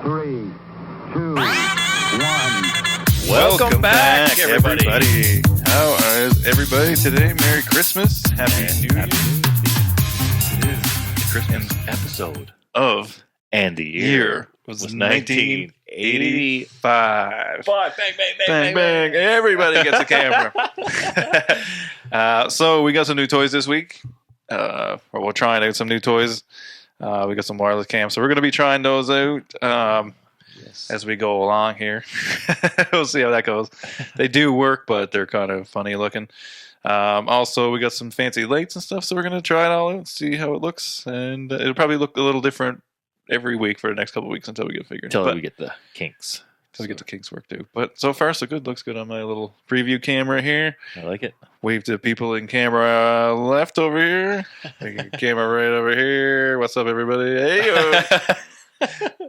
3, 2, 1. Welcome back, everybody. How is everybody today? Merry Christmas. Happy New Year. It is the Christmas episode of and the year was 1985. Bang, bang. Everybody gets a camera. So we got some new toys this week. Or we're trying out some new toys. We got some wireless cams. So we're going to be trying those out as we go along here. We'll see how that goes. They do work, but they're kind of funny looking. Also, we got some fancy lights and stuff, so we're going to try it all out and see how it looks. And it'll probably look a little different every week for the next couple of weeks until we get figured. Until we get the kinks. Until we get the kinks work too. But so far, so good. Looks good on my little preview camera here. I like it. Wave to people in camera left over here. Camera right over here. What's up, everybody? Hey,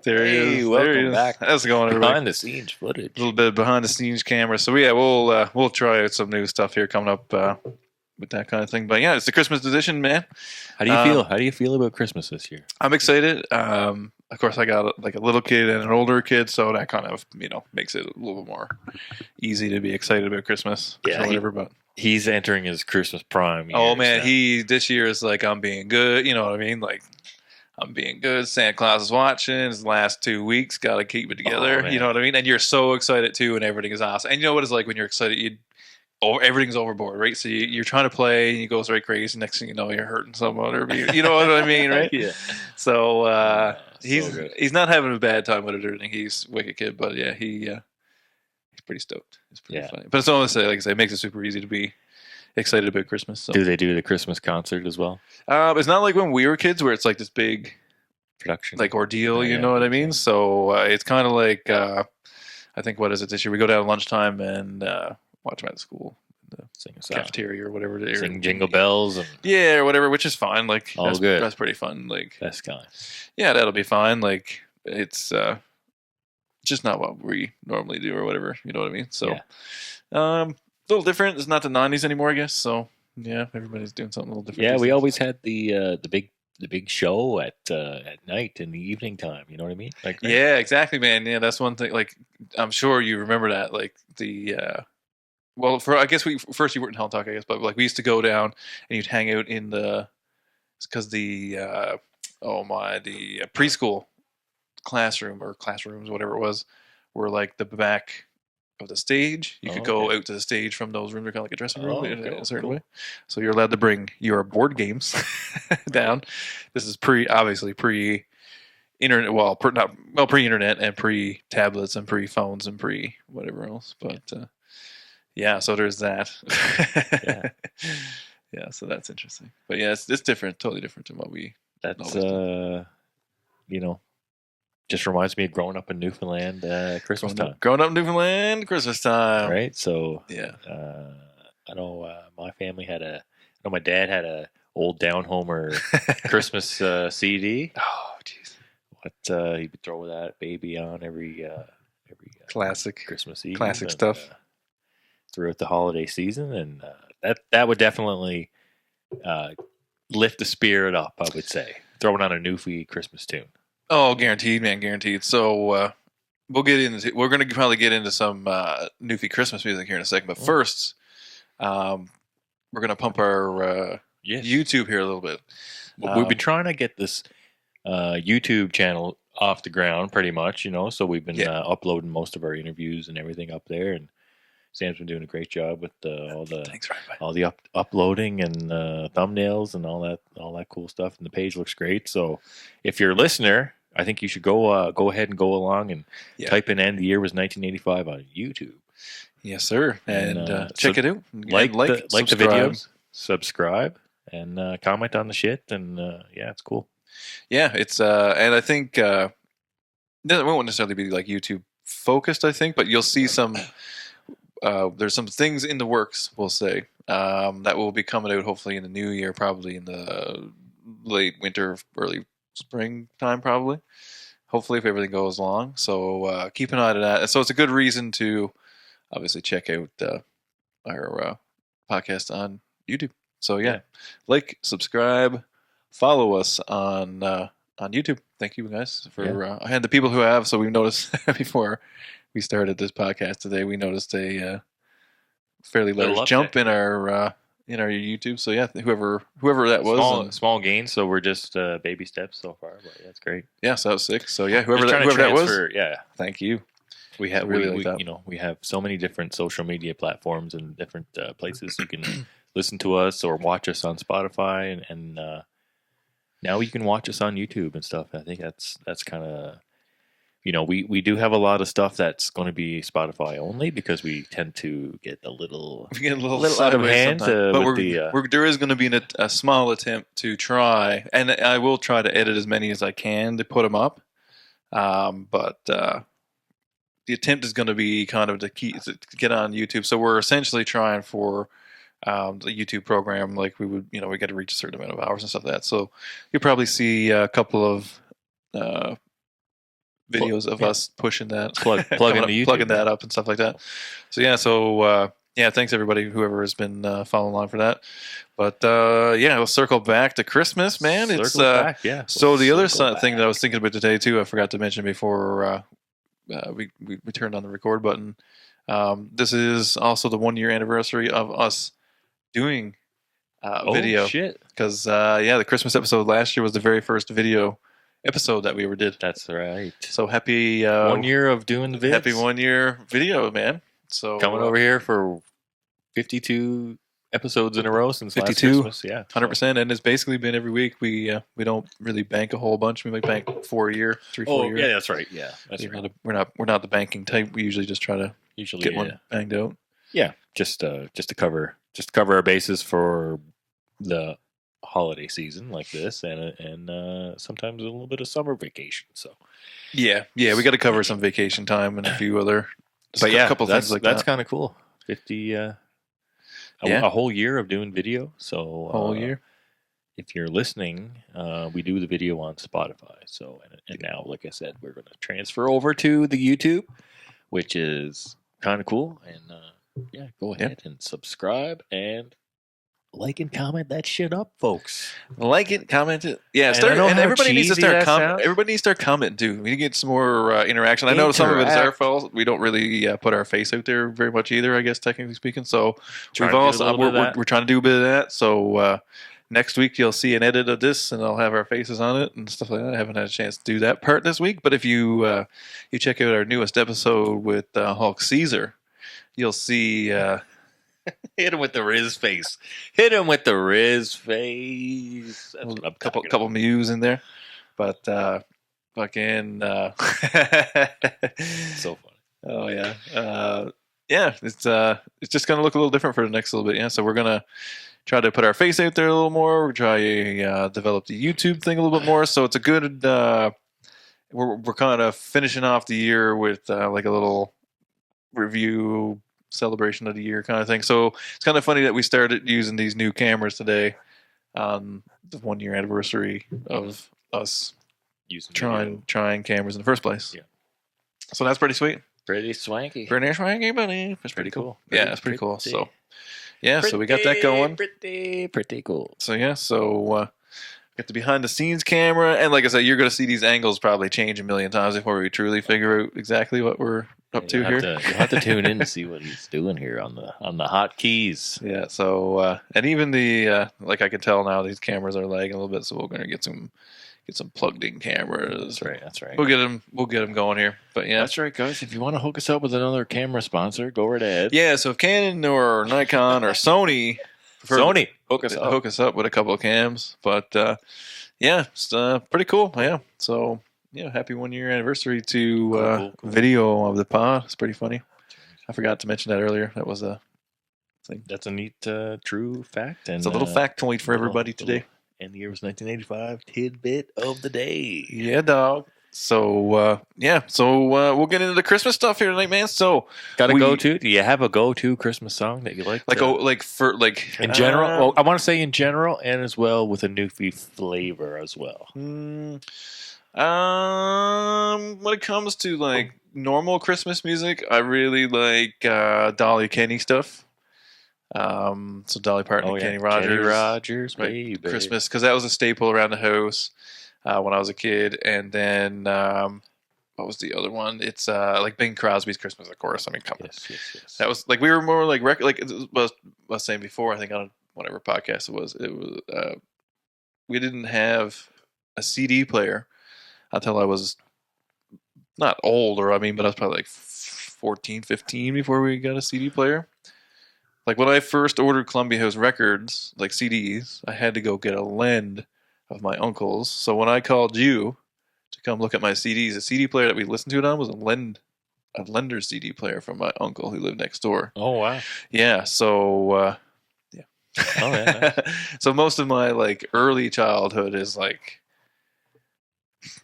there he is. Welcome there he is. back. How's it going, everybody? Behind the scenes footage. A little bit behind the scenes camera. So yeah, we'll try out some new stuff here coming up with that kind of thing. But yeah, it's the Christmas edition, man. How do you feel? How do you feel about Christmas this year? I'm excited. Of course, I got like a little kid and an older kid, so that kind of makes it a little bit more easy to be excited about Christmas. Yeah, or whatever. But he's entering his Christmas prime. oh man, now. this year is like I'm being good. You know what I mean? Like I'm being good. Santa Claus is watching. His last 2 weeks, got to keep it together. You know what I mean? And you're so excited too, and everything is awesome. And you know what it's like when you're excited? Everything's overboard, right? So you're trying to play, and you go right crazy. Next thing you know, you're hurting someone, or you know what I mean, right? Yeah. So he's good. he's not having a bad time with it or anything. He's a wicked kid, but yeah, he's pretty stoked. It's pretty funny. But it's honestly, like I say, it makes it super easy to be excited about Christmas. So. Do they do the Christmas concert as well? It's not like when we were kids, where it's like this big Production, like ordeal. You know what I mean? So it's kind of like I think what is it this year? We go down at lunchtime and watch them at the school, the sing a song, cafeteria or whatever it is. Sing Jingle Bells and or whatever, which is fine. Like all good. That's pretty fun. Like best kind. Yeah, that'll be fine. Like it's just not what we normally do or whatever. You know what I mean? So a little different. It's not the 90s anymore, I guess. So yeah, everybody's doing something a little different. Yeah, we always had the big show at night in the evening time. You know what I mean? Like yeah, exactly, man. Yeah, that's one thing. Like I'm sure you remember that. Like the well, I guess first you weren't in Helen Talk, I guess, but like we used to go down and you'd hang out in because the preschool classroom or classrooms, whatever it was, were like the back of the stage. You could go out to the stage from those rooms. They're kind of like a dressing room in a certain way. So you're allowed to bring your board games down. This is obviously pre-internet, pre-internet and pre-tablets and pre-phones and pre-whatever else. But yeah, so there's that. Yeah, so that's interesting. But yeah, it's different, totally different than what we. That's just reminds me of growing up in Newfoundland Christmas time. Growing up in Newfoundland Christmas time, right? So yeah, I know my family my dad had a old Down Homer Christmas CD. Oh, jeez, What he would throw that baby on every classic Christmas Eve, classic stuff. Throughout the holiday season, and that would definitely lift the spirit up. I would say throwing on a Newfie Christmas tune. Oh, guaranteed, man, guaranteed. So we're going to probably get into some Newfie Christmas music here in a second, but first, we're going to pump our YouTube here a little bit. We've been trying to get this YouTube channel off the ground, pretty much. So we've been uploading most of our interviews and everything up there, and Sam's been doing a great job with all the uploading and thumbnails and all that cool stuff. And the page looks great. So if you're a listener, I think you should go ahead and go along and type in "And the Year Was 1985" on YouTube. Yes, sir. And check it out. Like the videos, subscribe, and comment on the shit. And it's cool. Yeah, it's and I think it won't necessarily be like YouTube focused. I think, but you'll see some. There's some things in the works, we'll say, that will be coming out hopefully in the new year, probably in the late winter, early spring time, probably. Hopefully, if everything goes along. So keep an eye to that. So it's a good reason to obviously check out our podcast on YouTube. So like, subscribe, follow us on YouTube. thank you guys for and the people who have. So we've noticed before we started this podcast today, we noticed a fairly Little large uptick, jump in our YouTube. So yeah, whoever that was, Small gains, so we're just baby steps so far, but that's great. yeah, so that was sick. So yeah, Just trying to whoever that was, transfer- yeah. thank you. We have really we, like that. you know, we have so many different social media platforms and different places you can listen to us or watch us on Spotify, and now you can watch us on YouTube and stuff. I think that's kind of, we do have a lot of stuff that's going to be Spotify only because we tend to get a little We get a little out of sideways hand, sometimes. But with there is going to be a small attempt to try, and I will try to edit as many as I can to put them up. But the attempt is going to be kind of to get on YouTube. So we're essentially trying for the YouTube program, like we would, we got to reach a certain amount of hours and stuff like that. So you'll probably see a couple of videos of us pushing that, plugging coming up, the YouTube, plugging that up and stuff like that. So yeah, thanks everybody, whoever has been following along for that. But we'll circle back to Christmas, man. It's back, yeah. So the other Circle thing that I back. was thinking about today too, I forgot to mention before we turned on the record button. This is also the 1 year anniversary of us doing video. Shit. Because the Christmas episode last year was the very first video episode that we ever did. That's right. So happy 1 year of doing the vids. happy 1 year video, man. So Coming over here for 52 episodes in a row since 52, last Christmas. Yeah, 100%, and it's basically been every week. We don't really bank a whole bunch. We might bank 4 a year, 3-4 a year. yeah, that's right. Yeah, that's right. We're not the banking type. We usually just try to Usually, get one banged out. Yeah, just to cover our bases for the holiday season like this, and sometimes a little bit of summer vacation. So Yeah, we got to cover some vacation time and a few other. but a couple that's, things like that's that. kind of cool. 50, Yeah. a whole year of doing video. So Whole year. If you're listening, we do the video on Spotify. So and now, like I said, we're going to transfer over to the YouTube, which is kind of cool. And go ahead and subscribe and like and comment that shit up, folks. Like it, comment it. Yeah, And start. I know And how everybody needs to cheesy start that comment. sounds. Everybody needs to start commenting too. We need to get some more interaction. I know some of it is our Interact. fault. We don't really put our face out there very much either. I guess technically speaking. So Trying we've to do a also little bit of that. we're trying to do a bit of that. So next week you'll see an edit of this, and I'll have our faces on it and stuff like that. I haven't had a chance to do that part this week, but if you check out our newest episode with Hulk Caesar, you'll see. Hit him with the Riz face. Hit him with the Riz face. That's what I'm talking couple mews in there, but fucking So funny. oh yeah, it's just gonna look a little different for the next little bit. Yeah, so we're gonna try to put our face out there a little more. We're trying develop the YouTube thing a little bit more. So it's a good. We're kind of finishing off the year with like a little review celebration of the year kind of thing. So it's kind of funny that we started using these new cameras today on the 1 year anniversary of us Using trying cameras in the first place. Yeah. So that's pretty sweet. pretty swanky. Pretty swanky, buddy. That's pretty cool. Yeah, that's pretty cool. So yeah, so we got that Pretty, going. Pretty cool. So yeah, got the behind the scenes camera, and like I said, you're going to see these angles probably change a million times before we truly figure out exactly what we're up to here. You'll have to tune in to see what he's doing here on the hotkeys. Yeah. So and even the like I can tell now these cameras are lagging a little bit, so we're going to get some plugged in cameras. That's right. We'll get them going here. But yeah. That's right, guys. If you want to hook us up with another camera sponsor, go right ahead. Yeah, so if Canon or Nikon or Sony hook us up. hook us up with a couple of cams. But yeah, it's pretty cool. Yeah. So yeah, happy 1 year anniversary to Cool. video of the pod. It's pretty funny. I forgot to mention that earlier. That was a thing. That's a neat, true fact. And It's a little factoid for everybody today. And the year was 1985. Tidbit of the day. Yeah, dog. So we'll get into the Christmas stuff here tonight, man. So Got a We- go-to? Do you have a go-to Christmas song that you like? In general? Well, I want to say in general, and as well with a Newfie flavor as well. When it comes to like normal Christmas music, I really like Dolly Kenny stuff. So Dolly Parton, and Kenny Rogers, Kenny Rogers, like baby. Christmas, because that was a staple around the house. when I was a kid, and then what was the other one? It's like Bing Crosby's Christmas, of course. I mean, come on. Yes. That was like we were more like like I was saying before. I think on whatever podcast it was. We didn't have a CD player until I was not older. I mean, but I was probably like 14, 15 before we got a CD player. Like when I first ordered Columbia House Records, like CDs, I had to go get a lend of my uncle's. So when I called you to come look at my CDs, the CD player that we listened to it on was a lender CD player from my uncle who lived next door. Oh wow. Yeah, so yeah. Oh yeah. So most of my like early childhood is like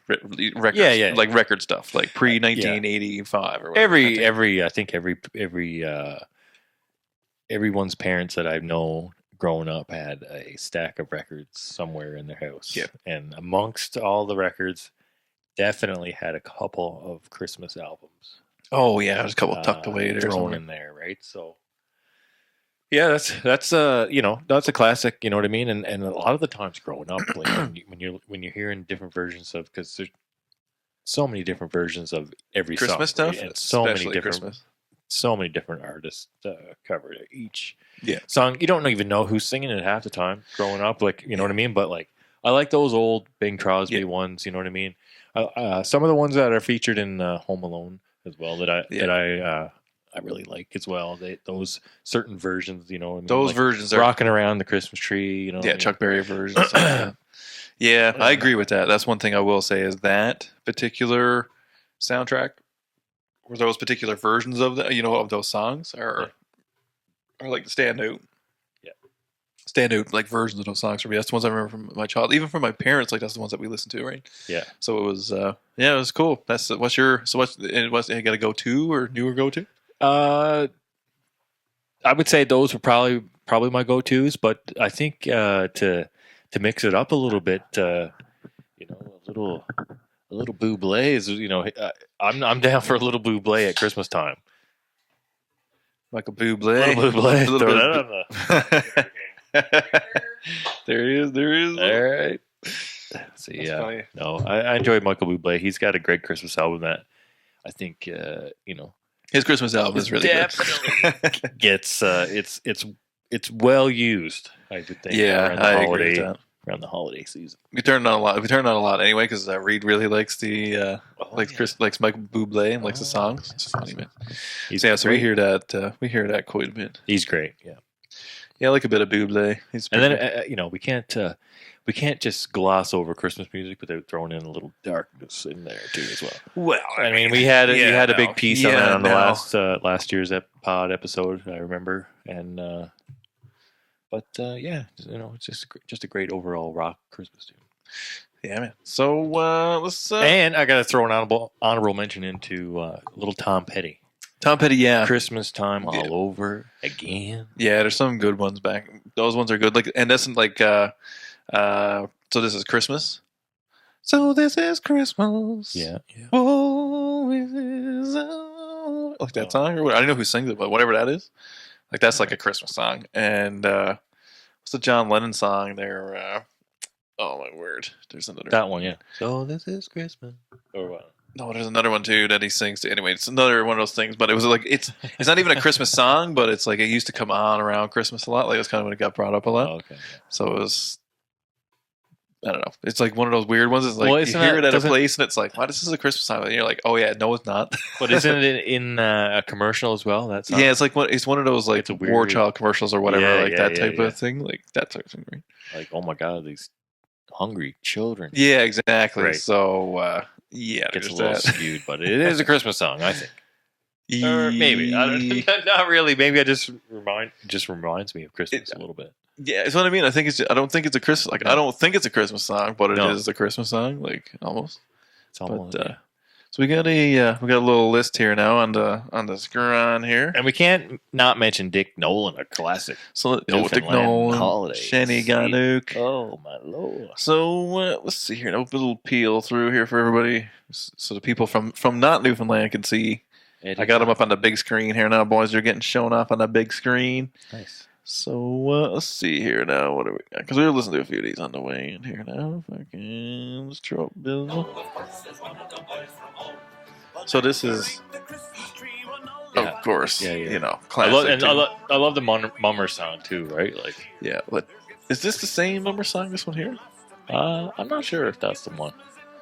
record, Yeah. like record stuff, like pre 1985 or whatever. I think everyone's parents that I've known growing up had a stack of records somewhere in their house. Yeah. And amongst all the records, definitely had a couple of Christmas albums. Oh yeah, there's a couple tucked away there, thrown somewhere. in there, right? So yeah, that's that's a classic. You know what I mean? And a lot of the times growing up, like when you're hearing different versions of, because there's so many different versions of every Christmas song, right? stuff, and so many especially different Christmas. so many different artists covered each Yeah. song. You don't even know who's singing it half the time growing up, like, you know what I mean? But like, I like those old Bing Crosby ones, you know what I mean? Some of the ones that are featured in Home Alone as well that I really like as well. Those certain versions, you know what I mean? Those Like versions are rocking around the Christmas tree, you know. yeah, Chuck Berry versions. Like that. Yeah, I agree with that. That's one thing I will say is that particular soundtrack, or those particular versions of of those songs are like stand out. Yeah. Stand out like versions of those songs for me. That's the ones I remember from my child, even from my parents. Like that's the ones that we listened to, right? Yeah. So it was it was cool. That's what's you got to go to or newer go to? I would say those were probably my go-tos, but I think to mix it up a little bit, a little Bublé is, I'm down for a little Bublé at Christmas time. Michael Bublé. Little Bublé. A little Throw bit that on the- There he is. All right. So That's yeah, funny. no, I enjoy Michael Bublé. He's got a great Christmas album that I think His Christmas album is really definitely gets it's well used. I would think. good. Yeah, around the I holiday, agree with that. around the holiday season. We turned on a lot anyway because Reed really likes the likes Michael Bublé and likes the songs. It's funny, man. He's So great. we hear that quite a bit. He's great. Yeah. Yeah, I like a bit of Bublé. He's And then pretty- we can't just gloss over Christmas music without throwing in a little darkness in there too as well. well, I mean, we had a big piece on that on the no. last year's pod episode. I remember, and it's just a great overall rock Christmas tune. Yeah, man. So let's And I got to throw an honorable mention into little Tom Petty. Tom Petty. Yeah, Christmas time Yeah. all over again. yeah. There's some good ones back. Those ones are good. Like, and that's like so this is Christmas. So this is Christmas. Yeah. Oh, it is like that song or what? I don't know who sings it, but whatever that is, like that's like a Christmas song. And what's the John Lennon song there? Oh my word! There's another. That one, yeah. So this is Christmas. Or what? No, there's another one too that he sings. Anyway, it's another one of those things. But it was like it's not even a Christmas song, but it's like it used to come on around Christmas a lot. Like that's kind of when it got brought up a lot. Oh, okay. Yeah. So it was. I don't know. It's like one of those weird ones. It's like Well, you isn't hear that- it at a doesn't- place, and it's like, "Why this is a Christmas song?" And you're like, "Oh yeah, no, it's not." But isn't it in a commercial as well? That's Yeah, it's like it's one of those like It's a weird- War Child commercials or whatever, Yeah, like yeah, that yeah, type yeah. of thing, like that type of thing, right? like, oh my god, these hungry children. Yeah, exactly. Right. So yeah, Gets a there's little that. skewed, but it is a Christmas song, I think. E Or maybe I don't, not really. Maybe I just reminds me of Christmas a little bit. Yeah, it's what I mean. I don't think it's a Christmas. Like No. I don't think it's a Christmas song, but it No. is a Christmas song, like almost. It's almost, But so we got a little list here now on the screen here. and we can't not mention Dick Nolan, a classic. So Dick Newfoundland Nolan, holidays. Shenny Ganuk. Oh my lord! So let's see here. A little peel through here for everybody, so the people from not Newfoundland can see. I got them up on the big screen here now, boys. They're getting shown off on the big screen. Nice. So let's see here now. What are we got? Because we were listening to a few of these on the way in here now. Fucking let's drop Bill. So this is, Yeah. of course, Yeah. you know, I classic. love and too. I love the Mummer sound too, right? Like, Yeah, but is this the same number song? This one here? I'm not sure if that's the one,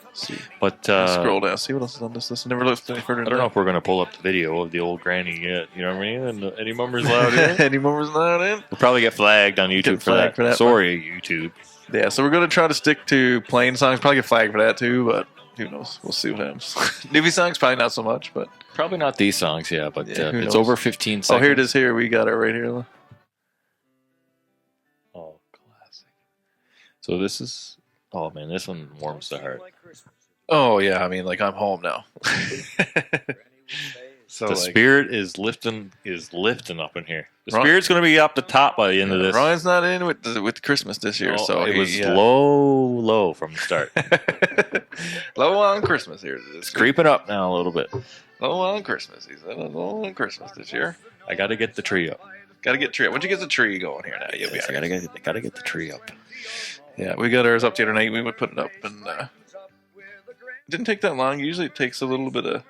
Let's see. but Scroll down. See what else is on this list. Never looked any further. I don't know if we're gonna pull up the video of the old granny yet. You know what I mean? And any Mummers allowed in? Any numbers not in? We'll probably get flagged on YouTube Get for flagged that. for that Sorry, YouTube. Yeah, so we're gonna try to stick to plain songs. Probably get flagged for that too, but who knows? We'll see what happens. Newbie songs probably not so much, but Probably not these songs, yeah, but Yeah, who it's knows? over 15 seconds. oh, here it is. Here we got it right here. Oh, classic. So this is, oh man, this one warms the heart. Oh yeah, I mean like I'm home now. So The like, spirit is lifting up in here. The Ron- spirit's going to be up the top by the end of this. Ryan's not in with Christmas this year, No, so it he, was low from the start. low on Christmas here. It's creeping up now a little bit. Low on Christmas. He said low on Christmas this year. I got to get the tree up. Got to get tree. Once you get the tree going here now, you'll be. Yes, I got to get the tree up. Yeah, we got ours up the other night. We would put it up, and it didn't take that long. Usually, it takes a little bit of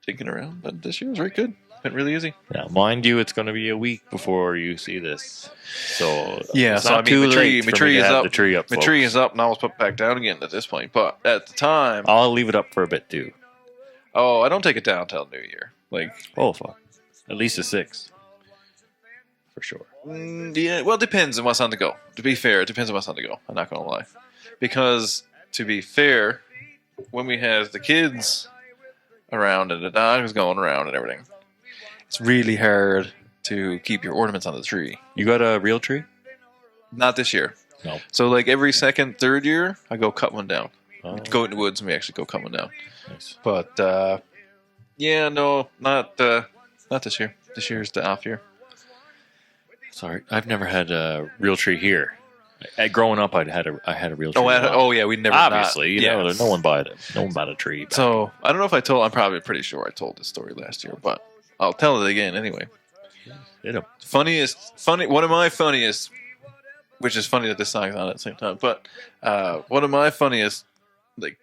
thinking around, but this year was very good. Went really easy. Now, mind you, it's going to be a week before you see this. So Yeah, it's so I not mean, too my tree- late my for tree me to is have up. The tree up. My folks. tree is up, and I was put back down again at this point. But at the time, I'll leave it up for a bit too. oh, I don't take it down till New Year. Like, Oh fuck, at least a 6 for sure. yeah, well, it depends on what's on the go. To be fair, it depends on what's on the go. I'm not gonna lie, because to be fair, when we have the kids around and the dog is going around and everything, it's really hard to keep your ornaments on the tree. You got a real tree? Not this year. No. So like every second, third year, I go cut one down. Oh, Go in the woods and we actually go cut one down. nice. But yeah, no, not this year. This year's the off year. Sorry, I've never had a real tree here. Growing up, I had a real tree. Oh yeah, we never. obviously, you yeah. know, no one bought it. No one bought a tree. So I don't know if I told. I'm probably pretty sure I told this story last year, but I'll tell it again anyway. Funny. One of my funniest, which is funny that this song's on at the same time, but one of my funniest, like,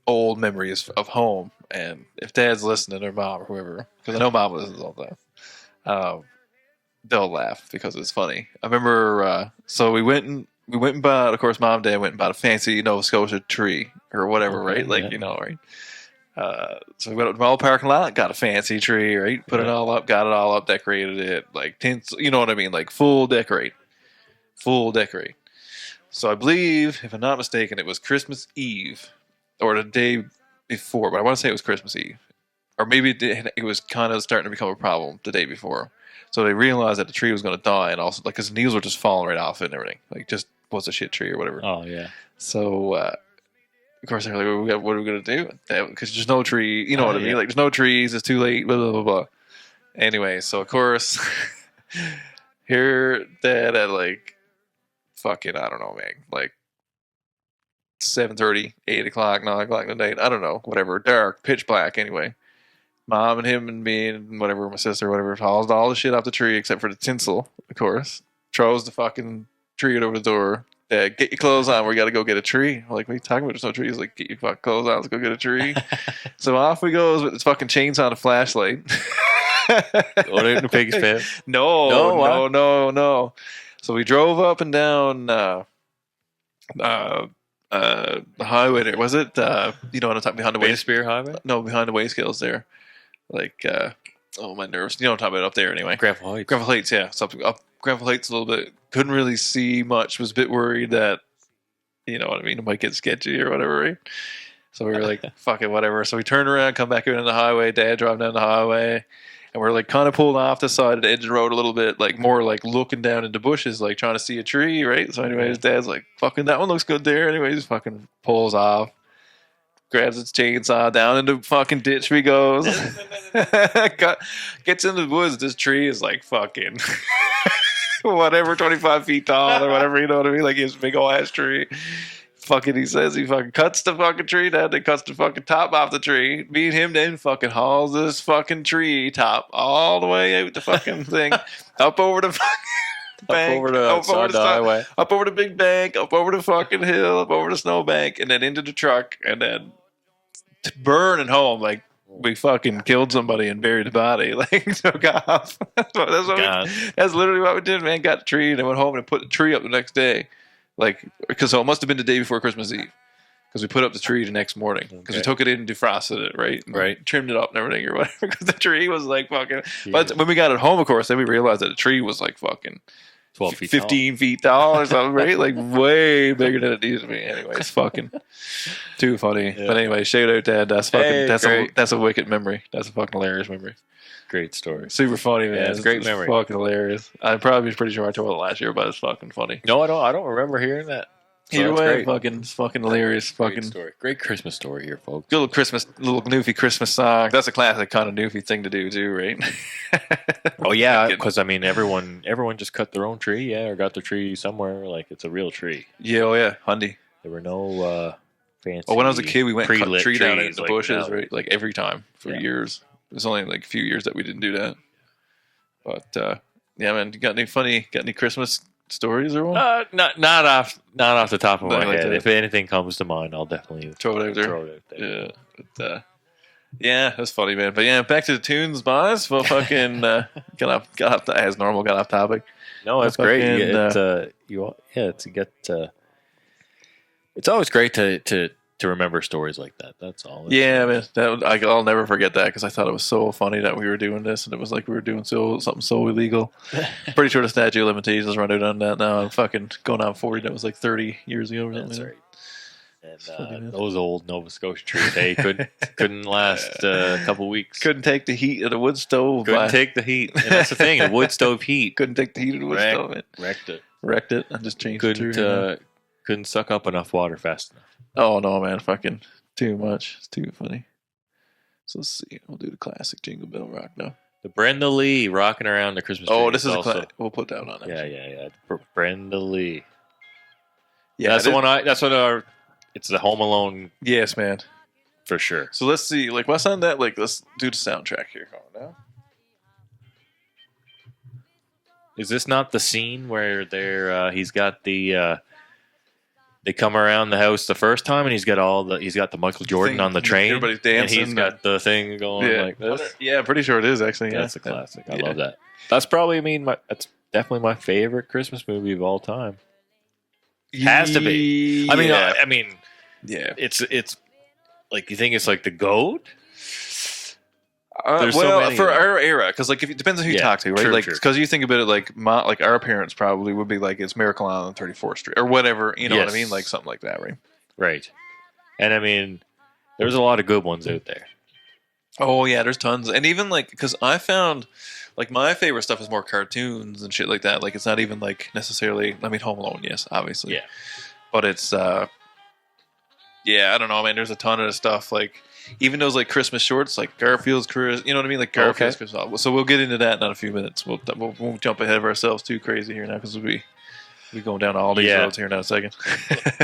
old memories of home, and if Dad's listening or Mom or whoever, because I know Mom listens all the time, they'll laugh because it's funny. I remember, so we went and bought, of course, Mom and Dad went and bought a fancy Nova Scotia tree or whatever, Okay, right? Like, yeah. you know, right? So we went up to my old parking lot, got a fancy tree, right? Put it Yeah. all up, got it all up, decorated it, like tints, you know what I mean? Like full decorate. So I believe, if I'm not mistaken, it was Christmas Eve or the day before, but I want to say it was Christmas Eve. Or maybe it was kind of starting to become a problem the day before. So they realized that the tree was going to die, and also, like, because the leaves were just falling right off it and everything. Like, just was a shit tree or whatever. Oh yeah. So, of course, they're like, what are we going to do? Because there's no tree, you know what I mean? Yeah. Like, there's no trees, it's too late, blah, blah, blah, blah. Anyway, so, of course, here, Dad at, like, fucking, I don't know, man, like, 7:30, 8 o'clock, 9 o'clock at night, I don't know, whatever, dark, pitch black, anyway. Mom and him and me and whatever, my sister, whatever, hauls all the shit off the tree except for the tinsel, of course. Throws the fucking tree over the door. Dad, get your clothes on. We got to go get a tree. I'm like, what are you talking about? There's no trees. Like, get your fucking clothes on. Let's go get a tree. So off we goes with this fucking chainsaw and a flashlight. Going out in the pig's pit. No. So we drove up and down the highway there. Was it? You know what I'm talking behind the Bay waste? Spear Highway. No, behind the waste scales there. Like, oh, my nerves. You know what I'm talking about up there anyway. Gravel Heights. Gravel Heights, yeah. So up Gravel Heights a little bit. Couldn't really see much. Was a bit worried that, you know what I mean, it might get sketchy or whatever, right? So we were like, fuck it, whatever. So we turned around, come back into the highway. Dad driving down the highway. And we're like kind of pulled off the side of the edge of the road a little bit, like more like looking down into bushes, like trying to see a tree, right? So anyways, Dad's like, fucking, that one looks good there. Anyways, fucking pulls off. Grabs its chainsaw, down into the fucking ditch we goes. Gets into the woods. This tree is like fucking whatever, 25 feet tall or whatever, you know what I mean? Like, it's a big old ass tree. fucking, he says he fucking cuts the fucking tree down, then cuts the fucking top off the tree. Me and him then fucking hauls this fucking tree top all the way out the fucking thing, up over the fucking bank, over the side highway. up over the big bank, up over the fucking hill, up over the snowbank, and then into the truck, and then burning home like we fucking killed somebody and buried the body. Like, took off. That's literally what we did, man. Got the tree and then went home and put the tree up the next day. Like, because it must have been the day before Christmas Eve. Because we put up the tree the next morning. Because we took it in and defrosted it, right? And Right. trimmed it up and everything or whatever. Because the tree was like fucking. But when we got it home, of course, then we realized that the tree was like fucking 12 feet 15 feet tall or something, right? Like way bigger than it needs to be. Anyway, it's fucking too funny. Yeah. But anyway, shout out, Dad. That's fucking Hey, that's a wicked memory. That's a fucking hilarious memory. Great story. Super funny, man. Yeah, it's a great memory. Fucking hilarious. I'm probably pretty sure I told it last year, but it's fucking funny. No, I don't remember hearing that. So Either that's way, great. it's fucking hilarious. Great Fucking story. Great Christmas story here, folks. good little Newfie Christmas song. That's a classic kind of Newfie thing to do too, right? Oh yeah, Fucking- because I mean, everyone just cut their own tree, or got their tree somewhere. Like it's a real tree. Yeah, oh yeah, Hundy. There were no fancy. Well, when I was a kid, we went and cut the pre-lit tree down in trees the like bushes, now. right? Like every time for Yeah. years. It was only like a few years that we didn't do that. But yeah, man, you got any Christmas stories or what? Not off the top of my Nothing like head. that. If anything comes to mind, I'll definitely Throw it out there. throw it out there. Yeah, but, yeah, that's funny, man. But yeah, back to the tunes, boys. Well, fucking got off as normal. Got off topic. No, that's But great. fucking, It's always great to remember stories like that. That's all. Yeah, man. I'll never forget that because I thought it was so funny that we were doing this, and it was like we were doing something so illegal. Pretty sure the statute of limitations run out on that now. I'm fucking going on 40. That was like 30 years ago or something. That's like right. funny, man. And those old Nova Scotia trees, hey, couldn't last a couple weeks. Couldn't take the heat of the wood stove. Couldn't take the heat. And that's the thing, the wood stove heat Couldn't take the heat of the wood Wrecked. stove. Man. wrecked it. Wrecked it. I just changed it. Couldn't suck up enough water fast enough. Oh no, man! Fucking too much. It's too funny. So let's see. We'll do the classic Jingle Bell Rock now. The Brenda Lee rocking around the Christmas tree. Oh, this is also, a classic. We'll put that on. yeah. Brenda Lee. Yeah, That's the one. It's the Home Alone Yes, man. for sure. So let's see. Like, what's on that? Like, let's do the soundtrack here. Hold on now. Is this not the scene where he's got the they come around the house the first time and he's got the Michael Jordan Thing- on the train everybody's and dancing he's got the thing going Yeah, like this. Yeah, I'm pretty sure it is actually. Yeah, That's a classic. I Yeah. love that. That's probably that's definitely my favorite Christmas movie of all time. Has to be. I mean, yeah. yeah, it's like you think it's like the GOAT. There's so well, many for of them. our era, because like if it depends on who you Yeah, talk to, right? true, Like true. because you think about it, like like our parents probably would be like it's Miracle on 34th Street or whatever. You know what I Yes. mean? Like something like that, right? Right. And I mean, there's a lot of good ones out there. Oh yeah, there's tons, and even like because I found like my favorite stuff is more cartoons and shit like that. Like it's not even like necessarily. I mean, Home Alone, yes, obviously. Yeah. But it's yeah, I don't know, man. There's a ton of stuff like even those like Christmas shorts, like Garfield's Christmas. You know what I mean? Like Garfield's Okay. Christmas. So we'll get into that in a few minutes. We'll won't jump ahead of ourselves too crazy here now because we going down all these Yeah. roads here in a second.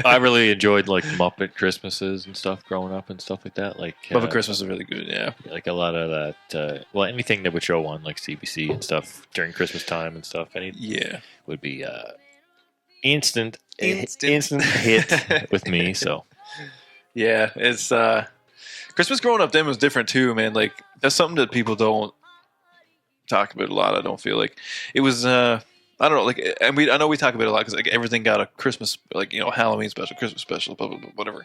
I really enjoyed like Muppet Christmases and stuff growing up and stuff like that. Like Muppet Christmas is really good. Yeah. like a lot of that. Well, anything that would show on like CBC and stuff during Christmas time and stuff. Yeah. Would be instant Instant. hit with me. So Yeah, it's Christmas growing up then was different too, man. Like that's something that people don't talk about a lot. I don't feel like it was. I don't know, like, and I know we talk about it a lot because like everything got a Christmas, like Halloween special, Christmas special, blah, blah, blah, whatever.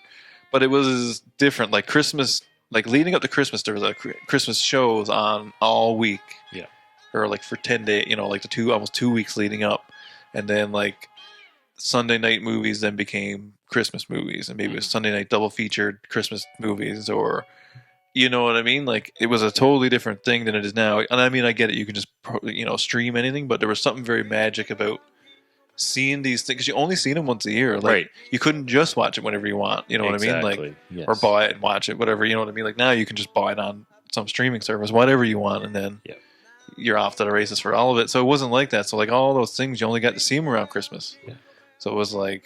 But it was different. Like Christmas, like leading up to Christmas, there was like Christmas shows on all week. Yeah. Or like for 10 days, like the almost 2 weeks leading up, and then like Sunday night movies then became Christmas movies, and maybe it was Sunday night double featured Christmas movies, or you know what I mean? Like it was a totally different thing than it is now. And I mean, I get it. You can just stream anything, but there was something very magic about seeing these things because you only seen them once a year. Like, Right. You couldn't just watch it whenever you want. You know what I mean? Like Exactly. Yes. or buy it and watch it, whatever. You know what I mean? Like now you can just buy it on some streaming service, whatever you want, and then Yeah. you're off to the races for all of it. So it wasn't like that. So like all those things, you only got to see them around Christmas. Yeah. So it was like,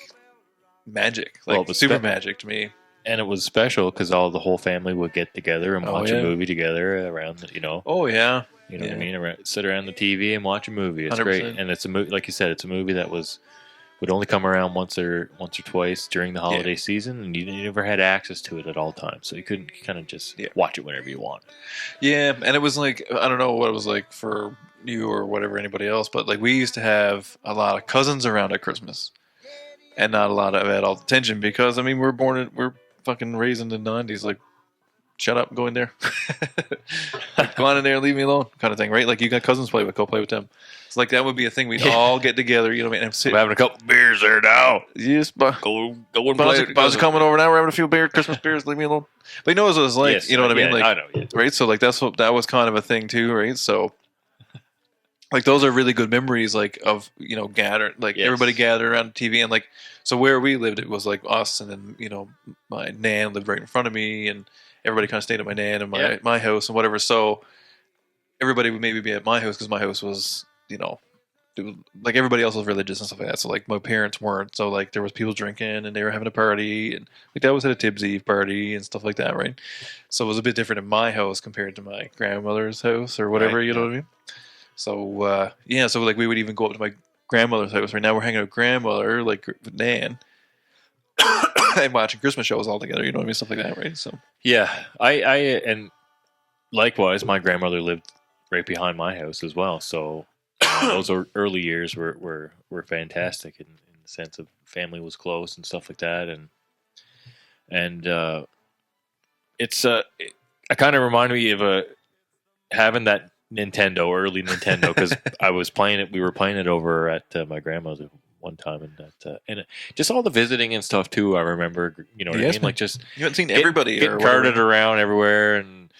magic, Well, like it was super magic to me. And it was special because the whole family would get together and Oh, watch yeah. a movie together around, Oh yeah, you know what I Yeah. mean? Sit around the TV and watch a movie. It's great, 100%. and it's a movie. Like you said, it's a movie that would only come around once or twice during the holiday season, and you never had access to it at all times, so you couldn't kind of just watch it whenever you want. Yeah, and it was like, I don't know what it was like for you or whatever anybody else, but like we used to have a lot of cousins around at Christmas, and not a lot of adult attention because I mean we're fucking raised in the '90s. Like, shut up, go in there, like, go on in there, and leave me alone, kind of thing, right? Like you got cousins to play with, go play with them. It's like that would be a thing. We'd all get together, you know what I mean? I'm having a couple beers there now. Yes, but Go and play. Buzz coming over now. We're having a few Christmas beers. Leave me alone. But you know what it was like. Yes, you know what I mean? Like, I know. Yeah. right? So like that was kind of a thing too, right? So like those are really good memories, like of gather, like everybody gathered around the TV, and like so where we lived, it was like us, and then my nan lived right in front of me, and everybody kind of stayed at my nan and my house and whatever. So everybody would maybe be at my house because my house was it was, like everybody else was religious and stuff like that. So like my parents weren't. So like there was people drinking and they were having a party, and like that was at a Tibbs Eve party and stuff like that, right? So it was a bit different in my house compared to my grandmother's house or whatever, you know what I mean? So so like we would even go up to my grandmother's house. Right now we're hanging out with grandmother, like with Nan, and watching Christmas shows all together. You know what I mean? Stuff like that, right? So Yeah, I and likewise, my grandmother lived right behind my house as well. So those early years were fantastic in the sense of family was close and stuff like that, and it's it kind of reminded me of having that early Nintendo, because I was playing it. We were playing it over at my grandmother's one time, and just all the visiting and stuff too. I remember, what I mean? Like just you haven't seen everybody getting or carted around everywhere, and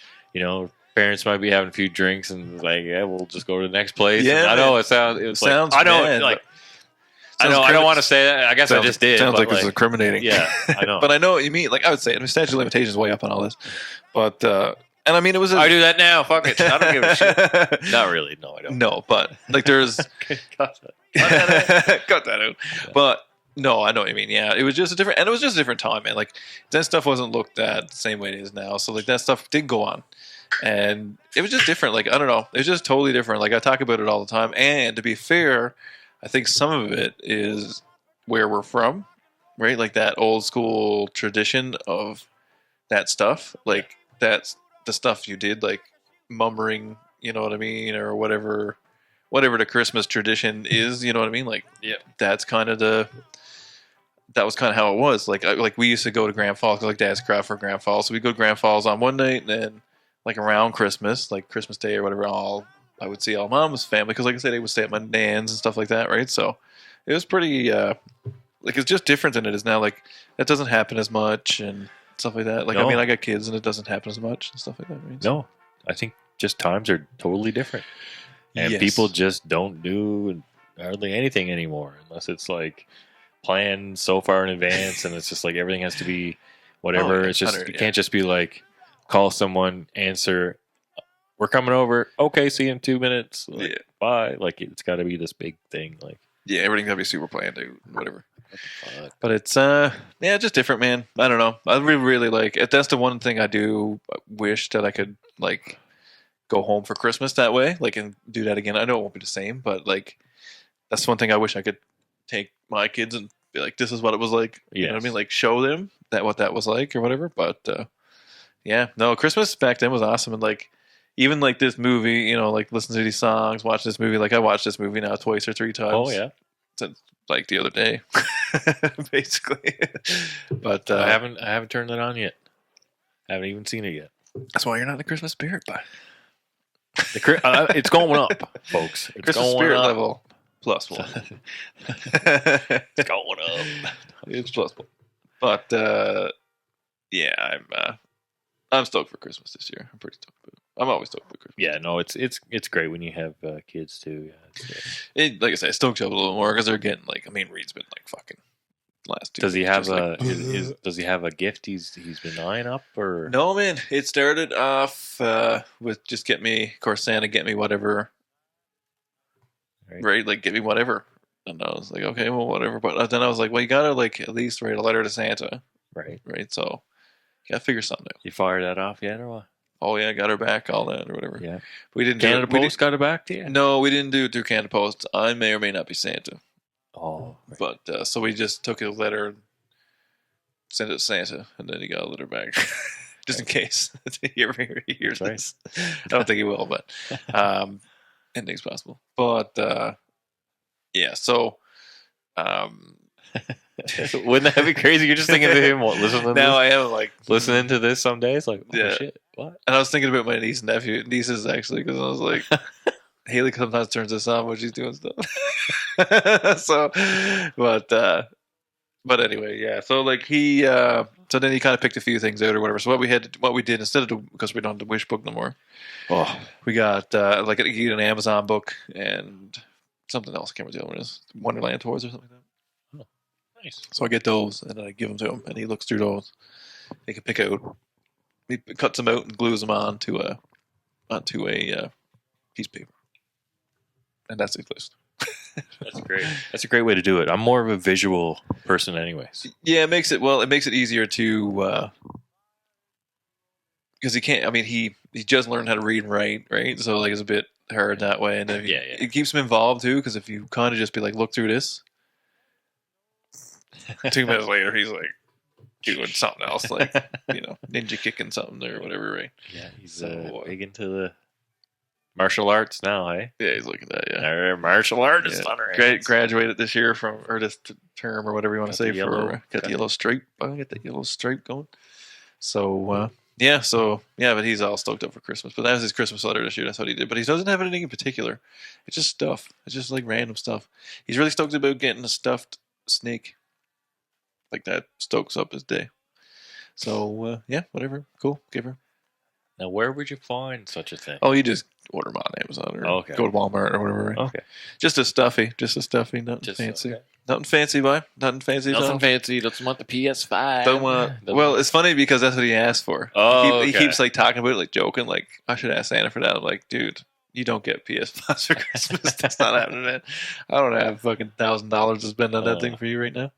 parents might be having a few drinks, and like, we'll just go to the next place. Yeah, and I know it sounds. Sounds like, I know, bad, like. Sounds I don't want to say that. I guess I just did. Sounds but like it's incriminating. Yeah, I know. But I know what you mean. Like I would say, statute of limitations is way up on all this. But and I mean, it was. I do that now. Fuck it. I don't give a shit. Not really. No, I don't. No, but like there's Cut that. cut that out. But no, I know what you mean. Yeah, it was just a different time, man. Like that stuff wasn't looked at the same way it is now. So like that stuff did go on, and it was just different. Like I don't know, it was just totally different. Like I talk about it all the time. And to be fair, I think some of it is where we're from, right? Like that old school tradition of that stuff. Like that's the stuff you did, like mummering, you know what I mean, or whatever the Christmas tradition is, you know what I mean? Like, that's kind of that was kind of how it was. Like we used to go to Grand Falls, 'cause like Dad's crowd for Grand Falls, so we go to Grand Falls on one night, and then like around Christmas, like Christmas Day or whatever, I would see all Mom's family, because like I said, they would stay at my nan's and stuff like that, right? So it was pretty like it's just different than it is now. Like that doesn't happen as much and stuff like that. Like No. I mean, I got kids and it doesn't happen as much and stuff like that, right? No, I think just times are totally different, and Yes. people just don't do hardly anything anymore unless it's like planned so far in advance, and it's just like everything has to be whatever. Oh, yeah, It's just 100, it can't just be like call someone, answer, we're coming over. Okay, see you in 2 minutes. Like, Yeah. bye. Like it's got to be this big thing. Like Yeah, everything's gotta be super planned, dude. Whatever. what the fuck? But it's just different, man. I don't know. I really like it. That's the one thing I do wish that I could like go home for Christmas that way, like, and do that again. I know it won't be the same, but like that's one thing I wish I could take my kids and be like, this is what it was like. You know what I Yes. mean? Like show them what that was like or whatever. But yeah, no, Christmas back then was awesome, and like even like this movie, like listen to these songs, watch this movie. Like I watched this movie now twice or three times. Oh yeah, Since like the other day, basically. But I haven't turned it on yet. Haven't even seen it yet. that's why you're not in the Christmas spirit, but It's going up, folks. It's Christmas going spirit up. level plus one. It's going up. It's plus one. But yeah, I'm stoked for Christmas this year. I'm pretty stoked. I'm always stoked for Christmas. Yeah, no, it's great when you have kids too. Yeah, Like I said, stoked up a little more because they're getting like. I mean, Reed's been like fucking last. 2 does he weeks, have just, like, does he have a gift he's been eyeing up or No, man. It started off with just get me, of course, Santa get me whatever. Right. Right, like get me whatever. And I was like, okay, well, whatever. But then I was like, well, you gotta like at least write a letter to Santa, Right. right? So you gotta figure something out. You fired that off yet or what? Oh yeah, got her back, all that or whatever. Yeah. We didn't Canada do it. Post got it back to you? No, we didn't do it through Canada Post. I may or may not be Santa, Oh. Right. but so we just took a letter, and sent it to Santa, and then he got a letter back, just in case he ever hears That's right. this. I don't think he will, but anything's possible. But yeah, so Wouldn't that be crazy? You're just thinking of him listening to now this? I am like Listening to this some days? Like, oh Yeah. shit, what? and I was thinking about my niece and nephew, nieces actually, because I was like, Haley sometimes turns this on when she's doing stuff. So, but anyway, yeah. So like he, so then he kind of picked a few things out or whatever. So what we did instead of because we don't have the Wish book no more, Oh, we got like an Amazon book and something else. I can't remember what it is. Wonderland Tours or something like that. nice. So I get those and then I give them to him, and he looks through those. He can pick out. He cuts them out and glues them onto a piece of paper, and that's his list. That's great. That's a great way to do it. I'm more of a visual person, anyways. Yeah, it makes it easier to because he can't. I mean, he just learned how to read and write, right? So like it's a bit hard that way, and Yeah. it keeps him involved too. Because if you kind of just be like, look through this, 2 minutes later he's like doing something else, like ninja kicking something or whatever, right? Yeah, he's So, big into the martial arts now, eh? Yeah, he's looking at that. Yeah, Martial artist Yeah. on her hands. Graduated this year or this term or whatever you want to Got say the yellow- got the got- yellow stripe. I got the yellow stripe going. So but he's all stoked up for Christmas. But that was his Christmas letter this year. That's what he did. But he doesn't have anything in particular. It's just stuff. It's just like random stuff. He's really stoked about getting a stuffed snake. Like that stokes up his day. So whatever. Cool. Give her. Now, where would you find such a thing? Oh, you just order them on Amazon or Okay. go to Walmart or whatever. Right? Okay. Just a stuffy. Nothing fancy. okay. Nothing fancy, boy. Nothing fancy. at all. Nothing fancy. Doesn't want the PS5. Don't want. Well, it's funny because that's what he asked for. Oh, he okay. keeps like talking about it, like joking, like I should ask Santa for that. I'm like, dude, you don't get PS5 for Christmas. That's not happening, man. I don't have fucking $1,000 to spend on that thing for you right now.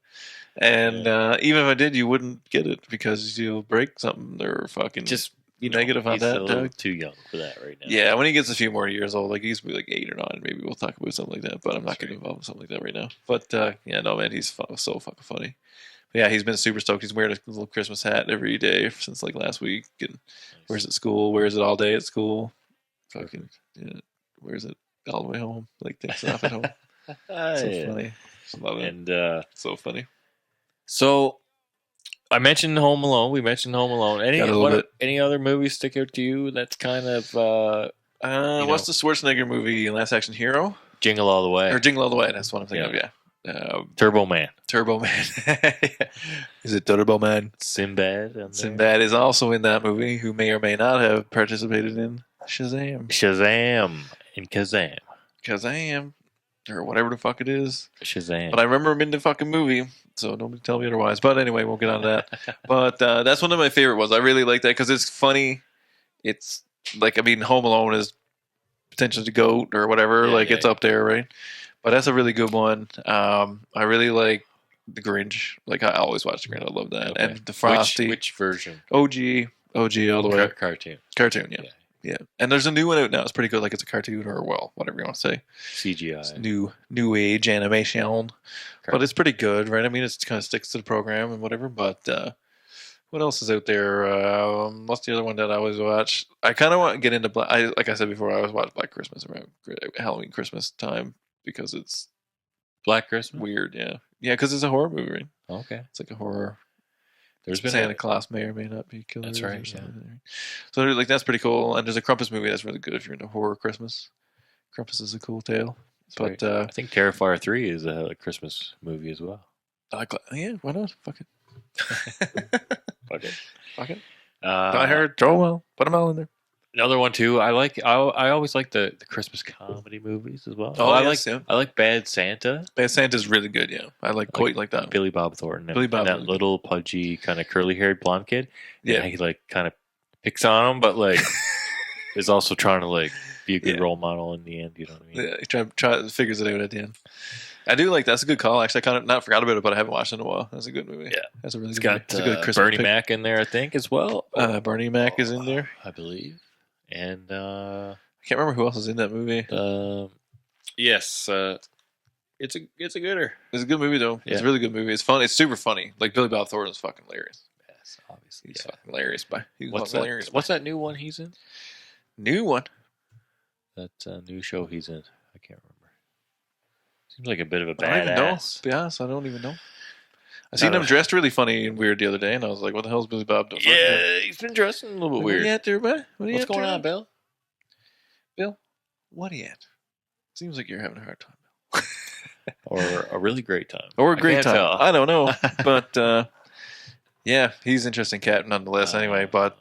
And even if I did, you wouldn't get it because you'll break something or fucking just negative on he's that. a little Doug. too young for that right now. Yeah, when he gets a few more years old, like he's like 8 or 9, maybe we'll talk about something like that. But I'm not That's getting right. involved in something like that right now. But no, man, he's so fucking funny. But yeah, he's been super stoked. He's wearing a little Christmas hat every day since like last week. And wears it at school. Wears it all day at school. Fucking wears it all the way home. Like takes it off at home. So Yeah. funny. Just love it. And So funny. so I mentioned Home Alone. We mentioned Home Alone. Got a little bit. Any other movies stick out to you that's kind of What's the Schwarzenegger movie? Last Action Hero Jingle All the Way? or Jingle All the Way? That's what I'm thinking of. Yeah. Turbo Man. Turbo Man. Is it Turbo Man? Sinbad. on there. Sinbad is also in that movie, who may or may not have participated in Shazam. Shazam and Kazam. Kazam. Or whatever the fuck it is. Shazam. But I remember him in the fucking movie, so nobody tell me otherwise. But anyway, we'll get on to that. But that's one of my favorite ones. I really like that because it's funny. It's like, I mean, Home Alone is potentially the GOAT or whatever. Yeah, like, yeah, it's up there, right? But that's a really good one. I really like The Grinch. Like, I always watch The Grinch. I love that. Okay. And The Frosty. Which version? OG all the way. Cartoon. Cartoon, yeah. And there's a new one out now. It's pretty good. Like, it's a cartoon or, well, whatever you want to say. CGI. It's new age animation. But it's pretty good, right? I mean, it kind of sticks to the program and whatever. But what else is out there? What's the other one that I always watch? I kind of want to get into like I said before, I always watch Black Christmas around Halloween, Christmas time because it's Black Christmas. weird. Yeah, because it's a horror movie, right? Okay. It's like a horror. There's been Santa Claus may or may not be killed. That's right, yeah. So like that's pretty cool. And there's a Krampus movie that's really good if you're into horror Christmas. Krampus is a cool tale. But I think Terrifier 3 is a Christmas movie as well. yeah, why not? Fuck it. Okay. Fuck it. Uh, I heard throw them all. Put them all in there. Another one too. I always like the Christmas comedy movies as well. Oh, I yes, like yeah. I like Bad Santa. Bad Santa's really good, yeah. I like quite like that. Billy Bob Thornton. Billy Bob and that Thornton. little pudgy kind of curly haired blonde kid. Yeah. And he like kind of picks on him, but like is also trying to like be a good Yeah. role model in the end. You know what I mean? Yeah, he figures it out at the end. I do like that's a good call. Actually, I kind of not forgot about it, but I haven't watched it in a while. That's a good movie. Yeah. That's a really It's good movie. got It's a good Christmas Bernie pick. Mac in there, I think, as well. Bernie Mac is in there. I believe. And I can't remember who else is in that movie. yes, it's a gooder. It's a good movie though. It's Yeah. a really good movie. It's fun. It's super funny. Like Billy Bob Thornton's fucking hilarious. Yes, obviously. He's Yeah. fucking hilarious. He's What's fucking that? hilarious. What's that new one he's in? New one? That new show he's in. I can't remember. Seems like a bit of a I don't even know. badass. To be honest, I don't even know. I I seen don't him dressed really funny and weird the other day, and I was like, "What the hell is Billy Bob doing?" Yeah, he's been dressing a little bit What weird. are you at there, man? What are you What's at going there? on, Bill? Bill? What are you at? Seems like you're having a hard time. Or a really great time. Or a I great can't time. tell. I don't know, but yeah, he's an interesting cat nonetheless. Anyway, but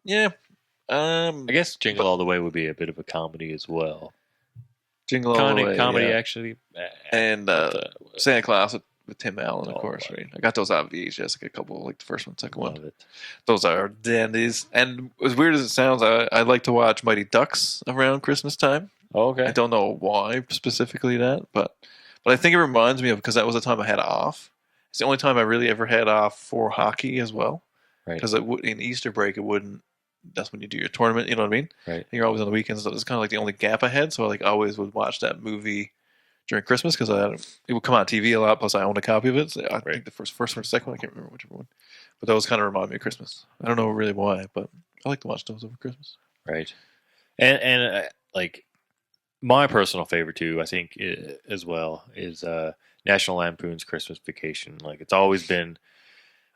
yeah, I guess Jingle All the Way would be a bit of a comedy as well. Jingle All the Way, comedy yeah. actually. And But, Santa Claus with Tim Allen, of Oh, course, right. right? I got those on VHS, like a couple, like the first one, second one. love it. Those are dandies. And as weird as it sounds, I like to watch Mighty Ducks around Christmas time. Oh, okay. I don't know why specifically that, but I think it reminds me of because that was the time I had off. It's the only time I really ever had off for hockey as well. Right. Because in Easter break, it wouldn't. That's when you do your tournament. You know what I mean? Right. And you're always on the weekends. So it's kind of like the only gap I had. So I like always would watch that movie during Christmas because it would come on TV a lot. Plus, I owned a copy of it. So I think the first one or second one. I can't remember whichever one. But those kind of remind me of Christmas. I don't know really why, but I like to watch those over Christmas. Right. And like my personal favorite too, I think as well is National Lampoon's Christmas Vacation. Like it's always been.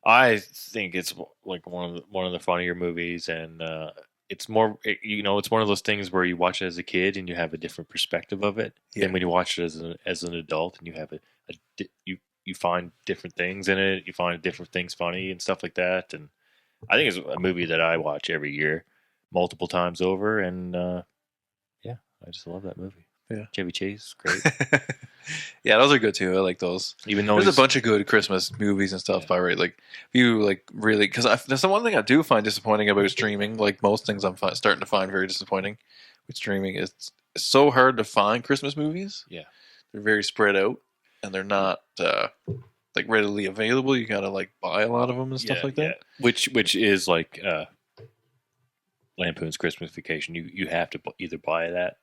I think it's like one of the funnier movies, and it's more. It's one of those things where you watch it as a kid and you have a different perspective of it, Yeah. and when you watch it as an adult and you have you find different things in it. You find different things funny and stuff like that. And I think it's a movie that I watch every year, multiple times over, and yeah, I just love that movie. Yeah. Chevy Chase, great. Yeah, those are good too. I like those. Even though There's he's a bunch of good Christmas movies and stuff. By right, like if you like really, because that's the one thing I do find disappointing about streaming. Like most things, I'm starting to find very disappointing with streaming. It's so hard to find Christmas movies. Yeah. They're very spread out, and they're not like readily available. You gotta like buy a lot of them and stuff like that. yeah. Which is like Lampoon's Christmas Vacation. You have to either buy that.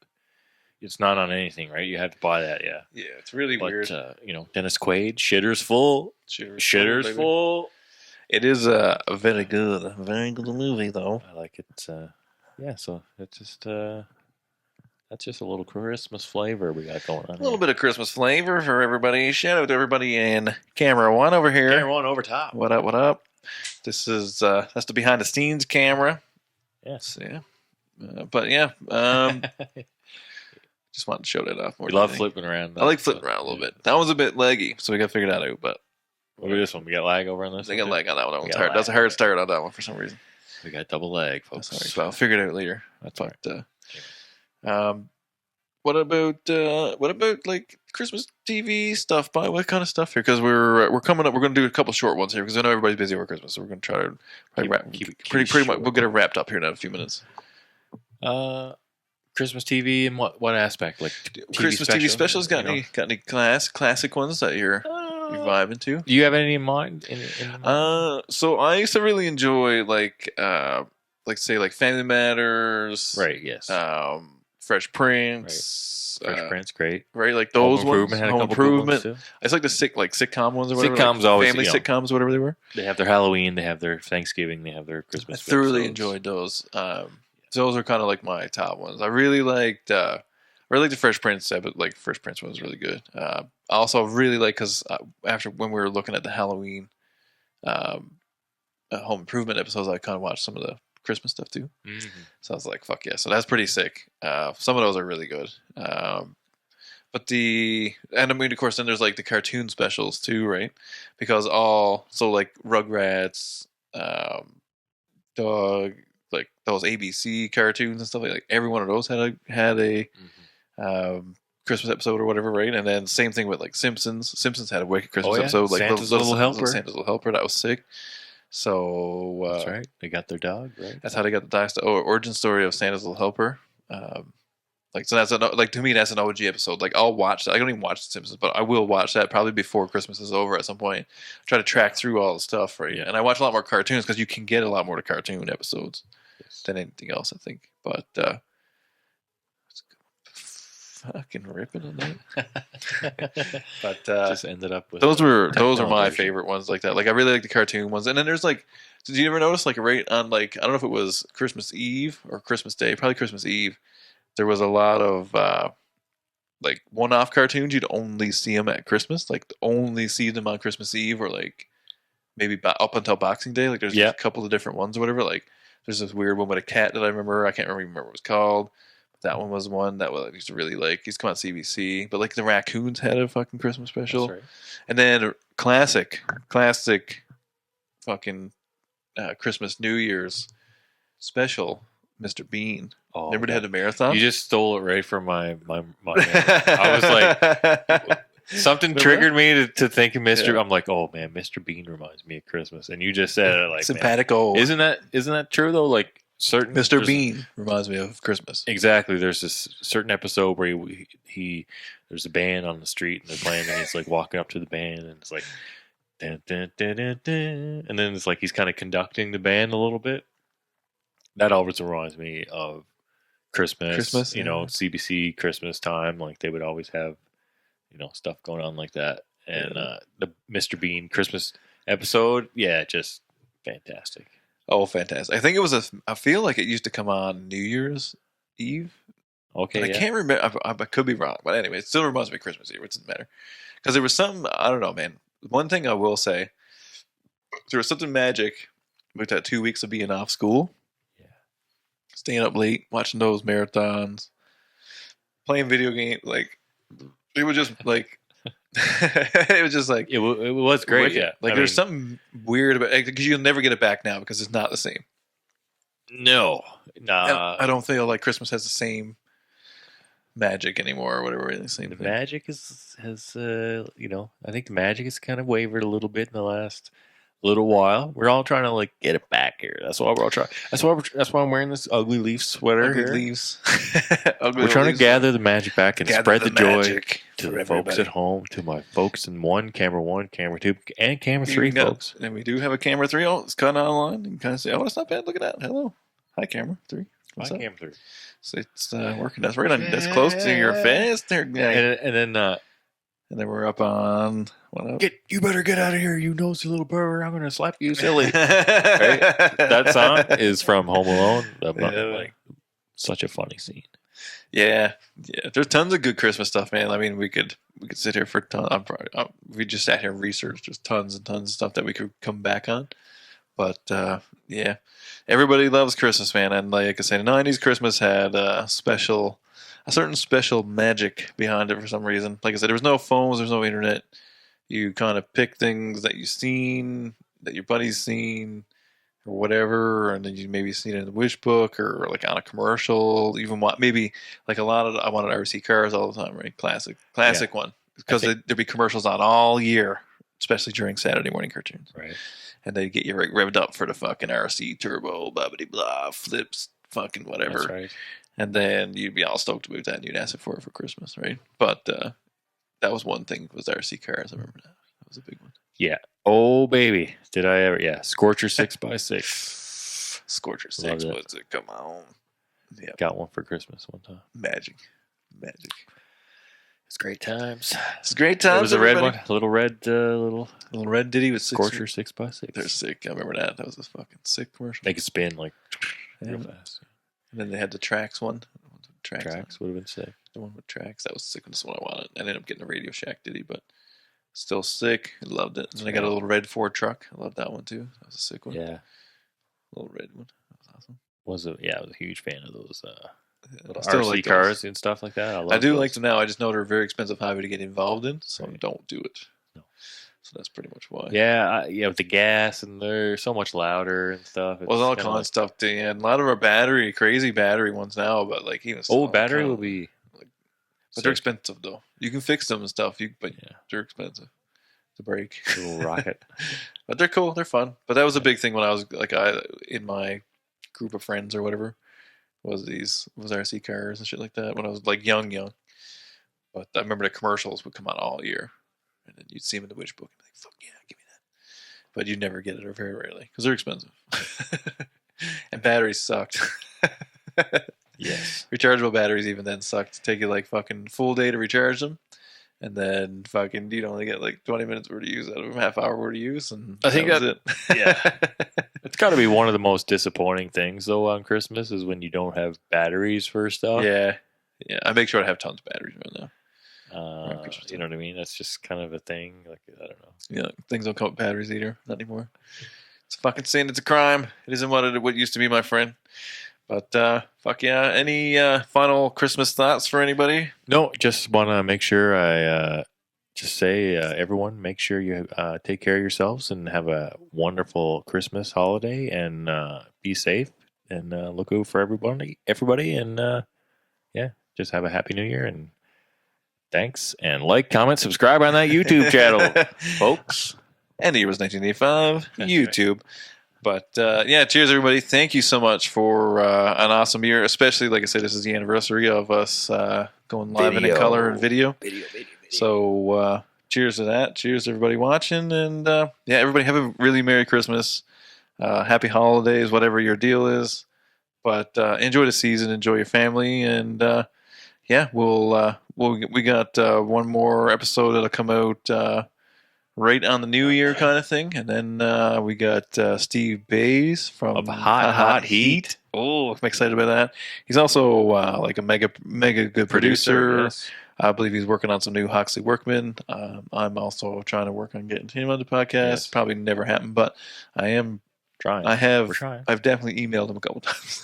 It's not on anything, right? You have to buy that, yeah. Yeah, it's really But weird. Dennis Quaid, Shitter's Full. Shitter's baby. Full. It is a very good movie though. I like it. Yeah, so it's just that's just a little Christmas flavor we got going on. A little bit of Christmas flavor for everybody. Shout out to everybody in camera one over here. Camera one over top. What up? What up? This is that's the behind the scenes camera. Yes. Yeah. But yeah, just wanted to show that off more. We than love anything. flipping around. I like flipping around a little bit. That one's a bit leggy, so we got to figure that out. But Look at this one. We got lag over on this. I got one, lag on that one. That We one's got hard. lag. That's a hard start on that one for some reason. too. We got double lag, folks. Sorry, but I'll figure it out later. That's all right. But what about like Christmas TV stuff? By what kind of stuff here? Because we're coming up. We're going to do a couple short ones here because I know everybody's busy over Christmas, so we're going to try to Keep it pretty much. short. We'll get it wrapped up here in a few minutes. Christmas TV in what aspect? Like Christmas TV specials. Got you know? any classic ones that you're vibing to? Do you have any in mind? So I used to really enjoy like say like Family Matters, Right. Yes. Fresh Prince, Fresh Prince, great. right? Like those Home ones. Improvement had a Home couple good ones, Improvement. too. It's like the sitcom ones or whatever. Sitcoms like always, family you know. sitcoms, whatever they were. They have their Halloween, they have their Thanksgiving, they have their I Christmas. thoroughly episodes. enjoyed those. Those are kind of like my top ones. I really liked the Fresh Prince. But like Fresh Prince was really good. I also really like because after when we were looking at the Halloween Home Improvement episodes, I kind of watched some of the Christmas stuff too. Mhm. So I was like, fuck yeah. So that's pretty sick. Some of those are really good. But and I mean, of course, then there's like the cartoon specials too, right? Because like Rugrats, Dog, like those ABC cartoons and stuff like every one of those had a Christmas episode or whatever, right? And then same thing with like Simpsons. Simpsons had a wicked Christmas yeah. episode, like Santa's Little Helper. Santa's Little Helper, that was sick. So That's right. They got their dog, right? that's how they got the origin story of Santa's Little Helper. Like so that's like to me that's an OG episode. Like I'll watch that. I don't even watch The Simpsons, but I will watch that probably before Christmas is over at some point. Try to track through all the stuff, right? Yeah. And I watch a lot more cartoons because you can get a lot more to cartoon episodes than anything else, I think. But fucking ripping on that. But Just ended up with those were techno my version. favorite ones like that. Like I really like the cartoon ones. And then there's like, did you ever notice like right on like I don't know if it was Christmas Eve or Christmas Day, probably Christmas Eve. There was a lot of like one-off cartoons. You'd only see them at Christmas, like only see them on Christmas Eve or like maybe up until Boxing Day. Like there's Yeah. a couple of different ones or whatever. Like there's this weird one with a cat that I remember. I can't remember what it was called. But that one was one that I used to really like. He's come on CBC. But like the Raccoons had a fucking Christmas special. That's right. And then classic fucking Christmas New Year's special, Mr. Bean. Oh, Remember they yeah. had the marathon? You just stole it right from my I was like, something Remember triggered me to think of Mr. Yeah. I'm like, oh man, Mr. Bean reminds me of Christmas, and you just said it like, man, simpatico. isn't that true though? Like certain Mr. there's- Bean reminds me of Christmas. Exactly. There's this certain episode where he there's a band on the street and they're playing, and he's like walking up to the band, and it's like, dun, dun, dun, dun, dun, and then it's like he's kind of conducting the band a little bit. That always reminds me of Christmas, you know, yeah. CBC Christmas time. Like they would always have, you know, stuff going on like that. And Yeah. the Mr. Bean Christmas episode, yeah, just fantastic. Oh, fantastic. I think it was I feel like it used to come on New Year's Eve. Okay, And I yeah. can't remember. I could be wrong. But anyway, it still reminds me of Christmas Eve. It doesn't matter. Because there was some, I don't know, man. One thing I will say, there was something magic with that 2 weeks of being off school. Yeah. Staying up late, watching those marathons, playing video games. Like, it was just like, it was just like, It was great, wicked. yeah. Like, I there's mean, something weird about it because you'll never get it back now because it's not the same. no, And nah. I don't feel like Christmas has the same magic anymore or whatever. The same The thing. magic has you know, I think the magic has kind of wavered a little bit in the last little while. We're all trying to like get it back here. That's why we're all trying. That's why I'm wearing this ugly leaf sweater Ugly here. leaves. We're trying to gather the magic back and spread the joy magic to for the folks everybody. at home, to my folks in camera 2, and camera 3, You got- folks. And we do have a camera 3. Oh, it's kind of online. You can kind of say, oh, that's not bad. Look at that. Hello. Hi, camera 3. My What's up? camera 3. So it's working. That's right on. That's close to your face there. Yeah. And then And then we're up on what up? you better get out of here, you nosy little pervert. I'm gonna slap you silly. That That song is from Home Alone. Yeah. Like such a funny scene. Yeah. There's tons of good Christmas stuff, man. I mean, we could sit here for tons. We just sat here and researched just tons and tons of stuff that we could come back on. But yeah, everybody loves Christmas, man. And like I said, the '90s Christmas had a certain special magic behind it for some reason. Like I said, there was no phones, there's no internet. You kind of pick things that you've seen, that your buddy's seen, or whatever, and then you maybe seen it in the wish book or like on a commercial. Even maybe like a lot of I wanted RC cars all the time, right? Classic one because think- there'd be commercials on all year, especially during Saturday morning cartoons, Right. and they'd get you revved up for the fucking RC turbo, blah blah blah, flips, fucking whatever. That's right. And then you'd be all stoked about that, and you'd ask it for Christmas, right? But that was one thing was RC cars. I remember that. That was a big one. Oh baby, did I ever? Yeah, Scorcher 6x6. Scorcher Love 6 that. was it? Come on. Yeah, Got one for Christmas one time. magic. It's great times. It's a great time. It was a red one, little red, little Little red ditty with Scorcher 6x6. They're sick. I remember that. That was a fucking sick commercial. They could spin like Yeah. real fast. And then they had the Tracks one. Tracks would have been sick. The one with Tracks. That was sick. That's what I wanted. I ended up getting a Radio Shack ditty, but still sick. I loved it. And then I got a little red Ford truck. I loved that one too. That was a sick one. Yeah, Little red one. That was awesome. I was a huge fan of those little I still RC like those. cars and stuff like that. I do like them now. I just know they're a very expensive hobby to get involved in, so Right. don't do it. No. So that's pretty much why. Yeah, with the gas and they're so much louder and stuff. Well, all kinda kind like- of stuff. Too, yeah. And a lot of our crazy battery ones now, but like even still, old battery kinda- will be. But they're sick. expensive though. You can fix them and stuff. But Yeah. they're expensive to break. Little rocket. But they're cool. They're fun. But that was a big thing when I was like in my group of friends or whatever. was RC cars and shit like that when I was like young. But I remember the commercials would come out all year, and then you'd see them in the Wish book and be like, "Fuck yeah, give me that!" But you'd never get it, or very rarely, because they're expensive, and batteries sucked. Yes. Rechargeable batteries even then sucked. Take you like fucking full day to recharge them, and then fucking you'd only get like 20 minutes worth of use out of them, half hour worth of use, and I think that was it. yeah. It's got to be one of the most disappointing things though on Christmas is when you don't have batteries for stuff. Yeah. I make sure I have tons of batteries right now. You know what I mean? That's just kind of a thing. Like I don't know. Yeah, things don't come with batteries either. Not anymore. It's a fucking sin. It's a crime. It isn't what used to be, my friend. But fuck yeah. Any final Christmas thoughts for anybody? No, just want to make sure I just say everyone, make sure you take care of yourselves and have a wonderful Christmas holiday and be safe and look out for everybody, and yeah, just have a happy New Year and thanks and like, comment, subscribe on that YouTube channel, folks. And the year was 1985. That's YouTube. But yeah, cheers everybody. Thank you so much for an awesome year. Especially, like I said, this is the anniversary of us going live and in color and video. So cheers to that. Cheers to everybody watching. And yeah, everybody have a really Merry Christmas. Happy holidays, whatever your deal is. But enjoy the season. Enjoy your family. And yeah, we got one more episode that'll come out right on the New Year kind of thing. And then we got Steve Bays from Of Hot Heat. Oh, I'm excited about that. He's also like a mega good producer. Yes. I believe he's working on some new Huxley Workman. I'm also trying to work on getting him on the podcast. Yes. Probably never happened, but I am. Trying. We're trying. I've definitely emailed him a couple times.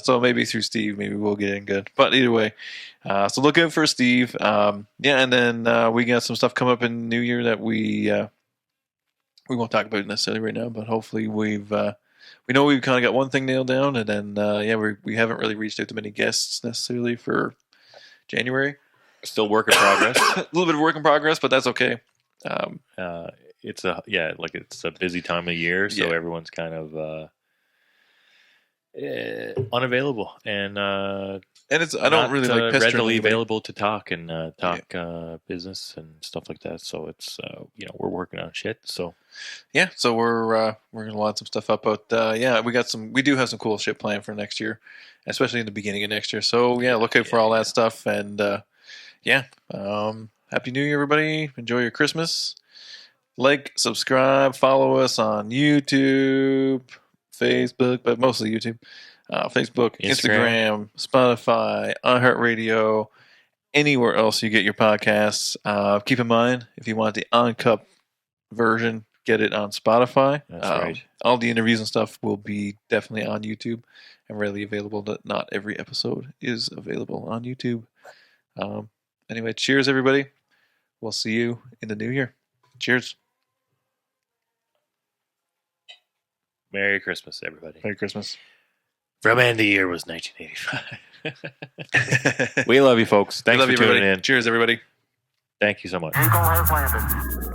So maybe through Steve, maybe we'll get in good. But either way, so look out for Steve. Yeah, and then we got some stuff coming up in New Year that we won't talk about necessarily right now, but hopefully we know we've kind of got one thing nailed down, and then yeah, we haven't really reached out to many guests necessarily for January. Still work in progress. A little bit of work in progress, but that's okay. It's a busy time of year, so Yeah. everyone's kind of unavailable and And it's I not, don't really like pestering readily anybody. available to talk and talk business and stuff like that. So it's we're working on shit. So Yeah, so we're gonna line some stuff up, but yeah, we do have some cool shit planned for next year, especially in the beginning of next year. So yeah, look out for all that stuff, and yeah, Happy New Year, everybody! Enjoy your Christmas. Like, subscribe, follow us on YouTube, Facebook, but mostly YouTube, Facebook, Instagram, Spotify, iHeartRadio, anywhere else you get your podcasts. Keep in mind, if you want the uncut version, get it on Spotify. That's right. All the interviews and stuff will be definitely on YouTube and readily available. But not every episode is available on YouTube. Anyway, cheers, everybody. We'll see you in the new year. Cheers. Merry Christmas, everybody. Merry Christmas. From end of the year was 1985. We love you, folks. Thanks Love for you, tuning everybody. in. Cheers, everybody. Thank you so much. Eagle has landed.